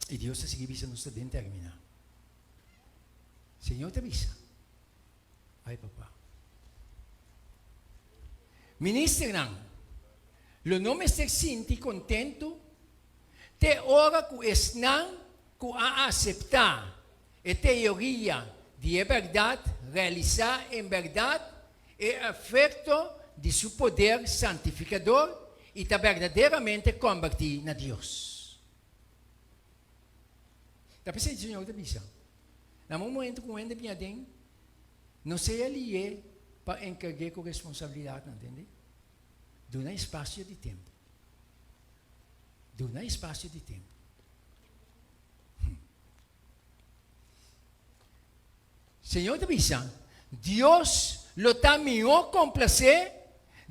E Deus está seguindo isso, nós também terminar. Senhor te avisa. Ai, papá. Ministro não. Lo nome se sente contento. Te ora que estão que a aceitar a teoria de verdade, realizar em verdade o efeito de seu poder santificador e está verdadeiramente convertir na Deus. Está pensando, Senhor, está pensando. No momento que o ende bem, não se ali para encarregar com responsabilidade, não entende? Dá espaço de tempo. Dá espaço de tempo. Senhor te avisa, Deus lo está melhor complacer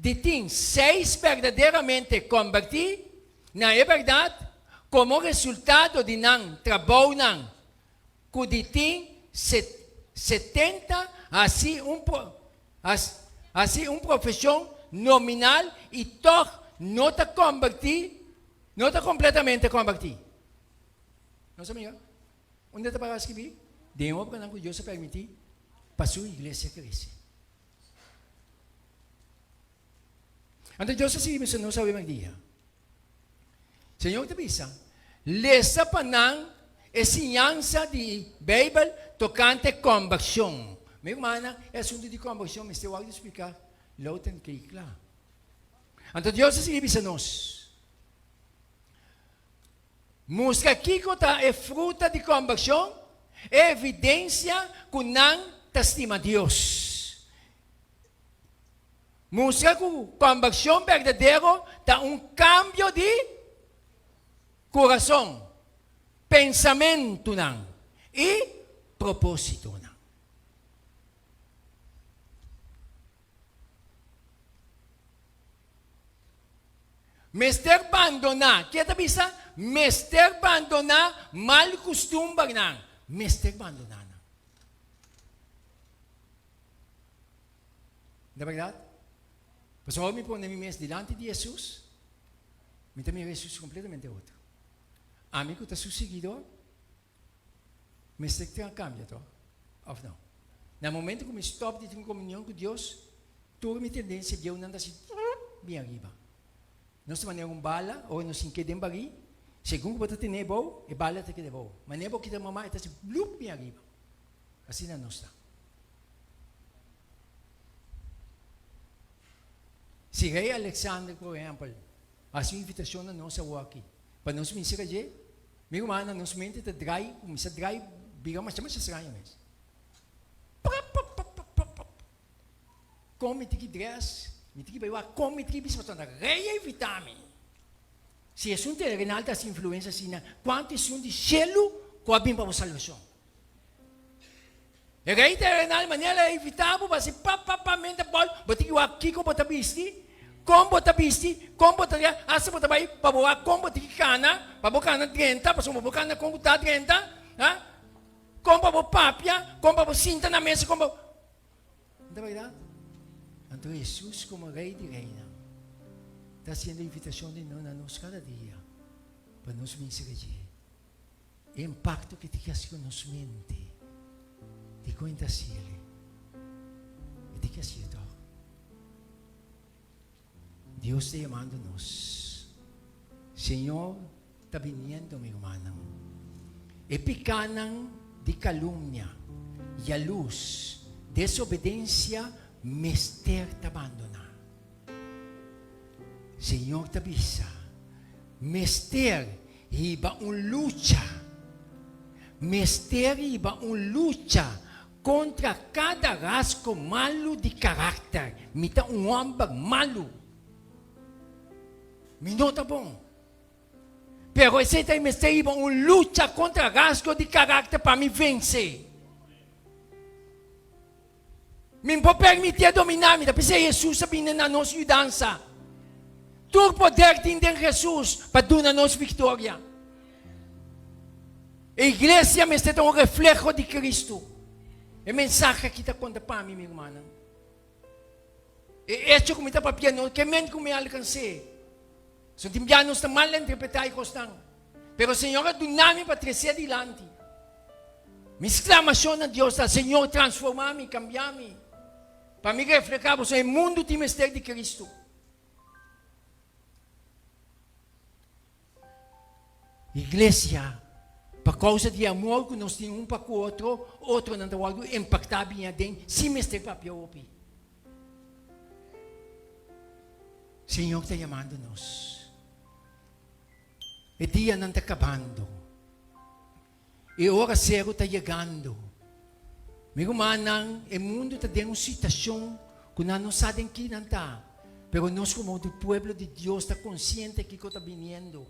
de ter 6 verdadeiramente convertir na verdade como resultado de não trabalho não que de ter 70 assim profissão nominal e toch não está convertir. Não está completamente convertido. Não sabia? Onde está para escrever? Demo para que Deus se permitir para sua igreja crescer. Então Deus se me não sabe mais dia. Senhor te avisa, lesa para não ensinança de Bíblia tocante conversão. Meu irmão, é assunto de conversão, mas eu vou explicar. Lá tem que ir claro. Então Deus se avisa nós. Música que é fruta de conversão, é evidência que não estima Deus. Música com conversão verdadeira dá cambio de coração, pensamento não, e propósito não. Mester abandonar, que te avisa? Mester abandonar mal costumbre não. Mester abandonar não. Não é verdade? Pastor, me põe na minha mesa diante de Jesus, me também Jesus completamente outro. Amigo, está seu seguidor, Mester tem a cambia, tá? Ou não? No momento que me stop de ter comunhão com Deus, toda a minha tendência de eu não andar assim, bem arriba. Não se maneira bala, ou não se quede em bari, segundo que você tem nebo, e bala te quede bo. Mas nebo que tem mamãe, está assim, blup, bem arriba. Assim não está. Se rei Alexandre, por exemplo, a sua invitação a nossa aqui, para nós me ensinar, meu irmão, nós me entra dry, começa dry, biga mas chama se estranho mesmo. Come que dress, me que vai come que bis para rei e vitamina. Se é um terrenal das influências assim, quanto é um de selo com a bem para a salvação. E rei terrenal maneira evitável, para se mente bol, botar que o aqui com botar bisti, com botar bisti, com botar asa botar vai para boa com botar cana, para boa cana 30, para boa cana com botar 30, com para papia, com para cinta na mesa, com não é verdade? Então Jesus como rei de reina está sendo a invitação de nós cada dia para nos vencer o impacto que tem que nos mente de conta se ele e de que assim Deus está chamando-nos. Senhor, está vindo, meu irmão. E picanam de calúnia e a luz, desobediência, mester te abandonar. Senhor, te avisa. Mester iba lucha. Mester iba lucha contra cada rasgo malo de carácter. Mita um homem malo. Minota bom. Pero esse tem me ser luta contra rasgo de carácter para me vencer. Me pode permitir dominar, me porque Jesus sabe na nossa mudança. Tu poder tem em Jesus para dar a nossa vitória. A igreja me está um reflexo de Cristo. É mensagem que está conta para mim, minha irmã. É isso que me está para piano, que mente que me alcancei. So timbianos está mal interpretar e costang. Pero Senhor, do nome para crescer adiante. Me exclamação a Deus, Senhor, transforma-me, cambia-me. Para me refletir o mundo de mistério de Cristo. Igreja, por causa de amor que nós temos um para o outro não tem que impactar bem a dentro, se mistério para pior. Senhor está chamando-nos. E dia não está acabando. E hora zero está chegando. Meu irmão, o mundo está dentro de uma situação que não sabem que não está. Mas nós, como do povo de Deus, está consciente que está vindo.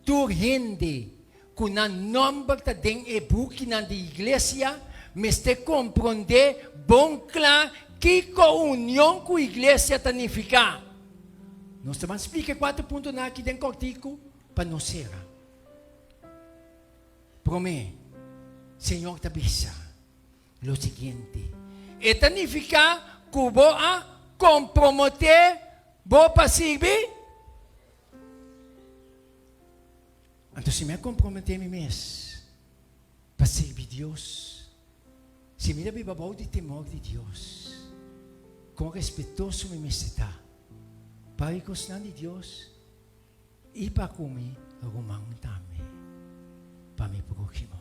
Tu gente que não número está dentro do book da igreja, mas te compreender bom claro que a união com a igreja significa. Nós estamos explicando 4 pontos aqui dentro do artigo para nós ser. Promete, Senhor, te avisa o seguinte: significa que vou a comprometer, vou para servir. Então, se me comprometer mesmo para servir Deus, se me dá bem de temor de Deus, com respeitoso me está, para gostar de Deus e para comer alguma também, para me próximo.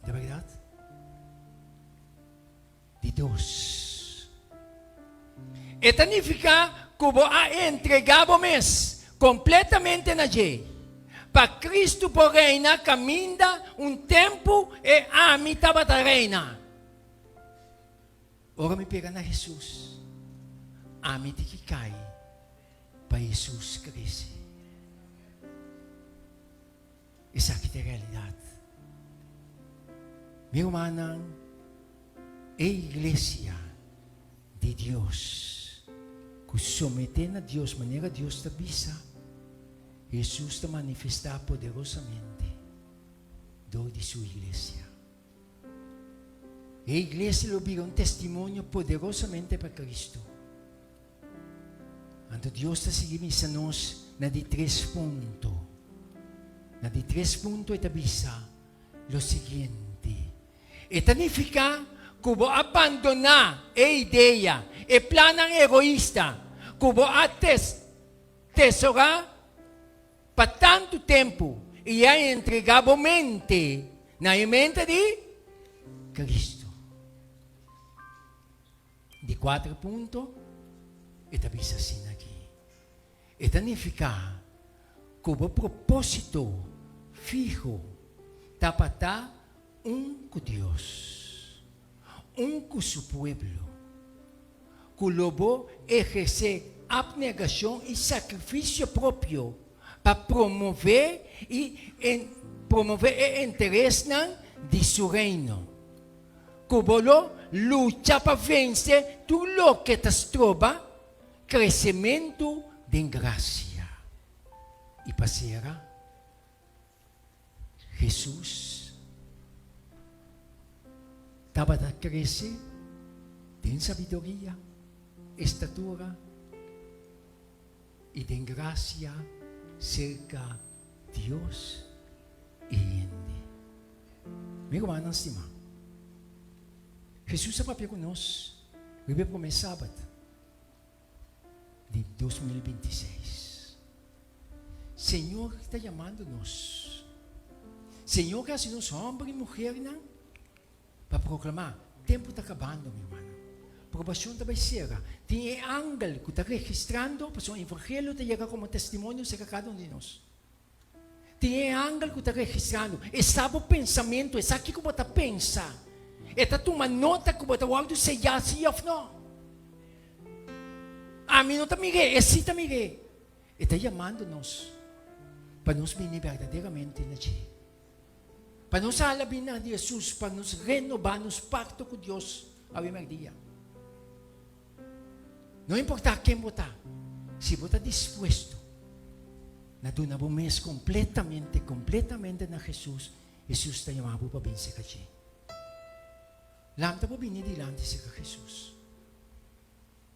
De verdade? De Deus. E significa que vou a entregar o mês completamente na gente. Para Cristo por reina caminha tempo e a mim estava a reina. Ora me pega na Jesus. A mim tem que cair para Jesus crescer. Essa aqui é a realidade. Meu irmão, a igreja de Deus, que submete a Deus, maneira Deus te avisa, Jesus está manifestar poderosamente do de sua igreja. A igreja louvira testemunho poderosamente para Cristo. Então Deus está seguindo a nós na de 3 pontos. Na de 3 pontos ele avisa o seguinte: e significa que vou abandonar a ideia, e plano egoísta, que vou tesourar para tanto tempo e a entregar a mente na mente de Cristo. De 4 pontos, e te avisa assim aqui. E significa que o propósito fijo está para estar com Deus, com seu povo, que lobo exercer abnegação e sacrifício próprio para promover o interesse de seu reino. Que bolo luta para vencer tudo o que te trova crescimento de graça. E passará Jesus estava a crescer em sabedoria, estatura e em graça cerca de Deus e gente. Meu irmão, estima, Jesus estava para conosco, vive para o sábado de 2026. Senhor está chamando-nos. Senhor quer ser nós homem e mulher, não? Para proclamar, tempo está acabando, meu irmão. Provação da ser. Tem ângulo que está registrando, para o evangelho está chegando como testemunho a cada um de nós. Tem angle que está registrando. Esse o pensamento, esse aqui que você pensa. Está uma nota que você vai dizer sim ou não. A mim não está mire, esse está mire. Está chamando-nos para nos venir verdadeiramente na Dia. Para nos alabin na Jesus, para nos renovar, nos pacto com Deus ao dia. Não importa quem votar, se você está disposto na donar o mês completamente na Jesus, Jesus está chamando para vencer a Ti. Lamta para venir dilante sa Jesus.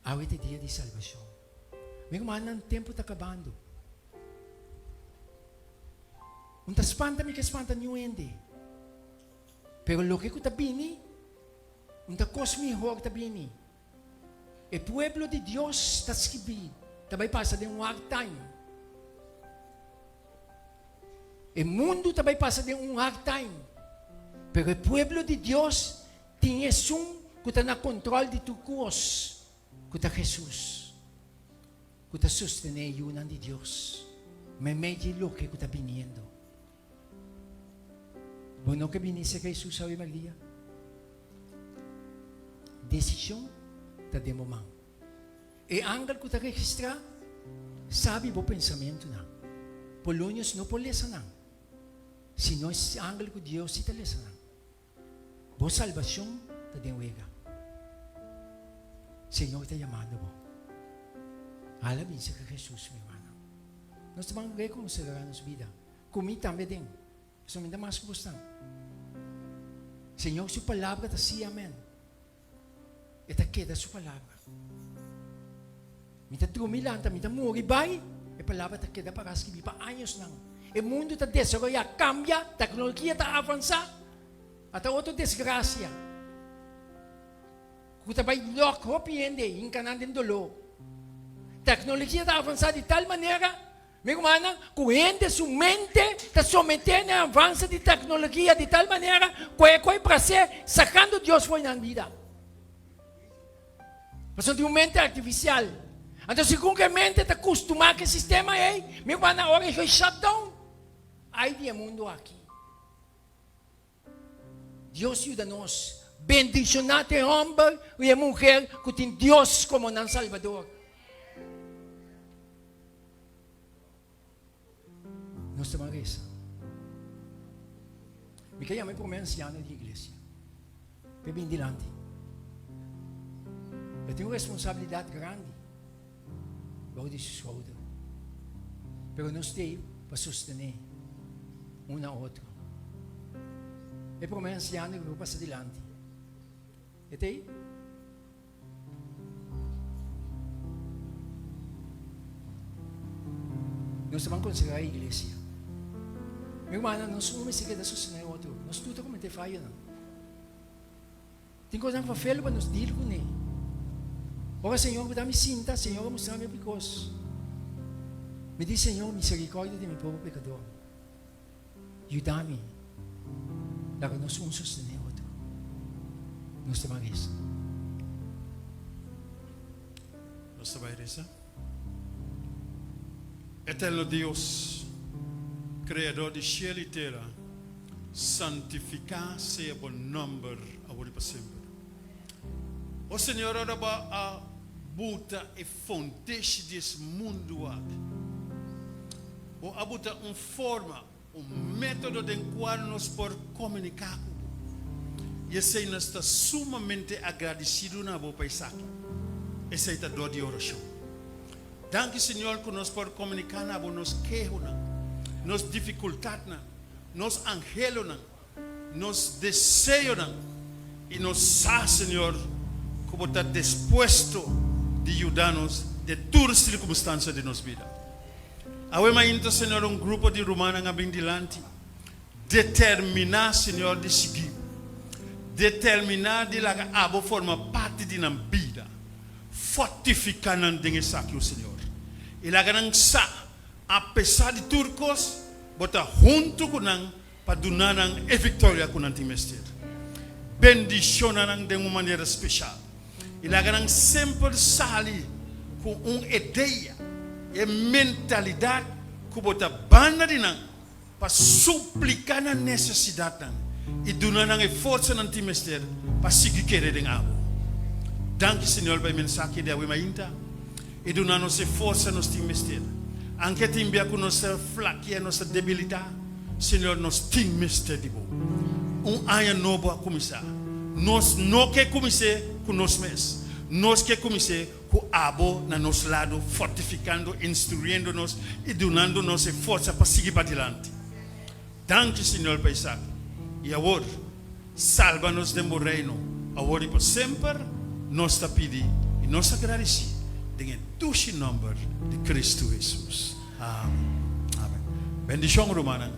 Awit dia de salvação. May kumana ang tempo está acabando. Unta espanta mi espanta niyo hindi. Pero lo que ko tabini, unta cosmi ho tabini. E pueblo de Dios taskibi, tabay pasa de hard time. E mundo tabay pasa de hard time. Pero el pueblo de Dios tiene sum kuta na control de tu cos, kuta Jesus. Kuta sustene yunan de Dios. May medyo lo que kuta biniendo. Bueno que vinise kay Jesus sabi magdiya. Desisyon ta de momang. E angal ko ta registra, sabi bo pensamento na. Polonios no polesa na. Sino es angal ko Dios si talesa na. Bo salvación ta de wega. Señor ta llamando bo. Alabin sa kay Jesus mi hermano. Nós também reconsiderar nos vida. Comi também din. Somente mais gostam. Senhor, sua palavra está assim, amém. E está queda sua palavra. Mita trumilanta, mita muri bay. E palavra está queda para escrever para anos lang. E mundo está desarrollado, cambia, tecnologia está avançada. Até outra desgraça. Kuta bay lock hopiende, encanando em dolor. Tecnologia está avançada de tal maneira, meu irmão, que sua mente está sometendo a avanço de tecnologia de tal maneira que para ser sacando Deus foi na vida. Mas de uma mente artificial. Então, se a mente está acostumada com o sistema, meu irmão, na hora que shutdown, aí de mundo aqui. Deus ajuda-nos. Bendicionate homem e mulher que tem Deus como nosso Salvador. Nós estamos reza. Me kaya may pumaya anciano de iglesia. Pero bem dilante. Eu tenho responsabilidade grande. Bago de shoulder. Pero nós temos para sustentar um ao outro. E pumaya anciano que passa dilante. Ito aí? Nós vamos considerar a igreja. Meu irmão, nós somos que da sustentar outro. Nós tudo como te falha não. Tem coisa para fazer para nos dir com ele. Ora, Senhor, me dá me sinta, Senhor, mostra-me pecos. Me diz, Senhor, misericórdia de meu povo pecador. Ajuda-me. Para nós vamos sustentar outro. Nós estamos reza. Nós estamos reza. Eterno Deus, Criador de céu e terra, santificar seja o nome agora para sempre. O Senhor orava a buta e fonte desse mundo. O abuta forma, método de qual nós podemos comunicar. E esse nós está sumamente agradecido na boa paisagem. Esse é a dor de oração. Danke, Senhor, que nós podemos comunicar na nos queixos, nos dificuldades, nos anhelos, nos desejos, e nos sabe, Senhor, como está disposto de ajudar-nos de todas as circunstâncias de nossa vida. Agora, então, Senhor, grupo de romanos que vem dilante, determinar, Senhor, de seguir, determinar de lá que forma parte de nossa vida, fortificando dentro saco, Senhor. E lá que sa, apesar de turcos, bota junto com nós para donar a vitória com nós mestre. Bendicionar de uma maneira especial. E lá que sempre sali com uma ideia e mentalidade que bota banda de nós para suplicar a necessidade e donar a força não tem mestre para seguir querer em algo. Danke Senhor para mensagem de hoje ainda e donar nossa força nos tem mestre. Anche tem bia com nossa fraqueza, nossa debilidade, Senhor nos tem mestre de bom. Aia novo a começar. Nós não quer começar com nós mesmos. Nós quer começar com abo na nosso lado, fortificando, instruindo-nos e dando-nos força para seguir para diante. Danke, Senhor, para isso. E agora, salva-nos do reino. Agora e para sempre, nós te pedimos e nós agradecemos. Em o nome de Cristo Jesus. Amém. Amém. Bendição romana.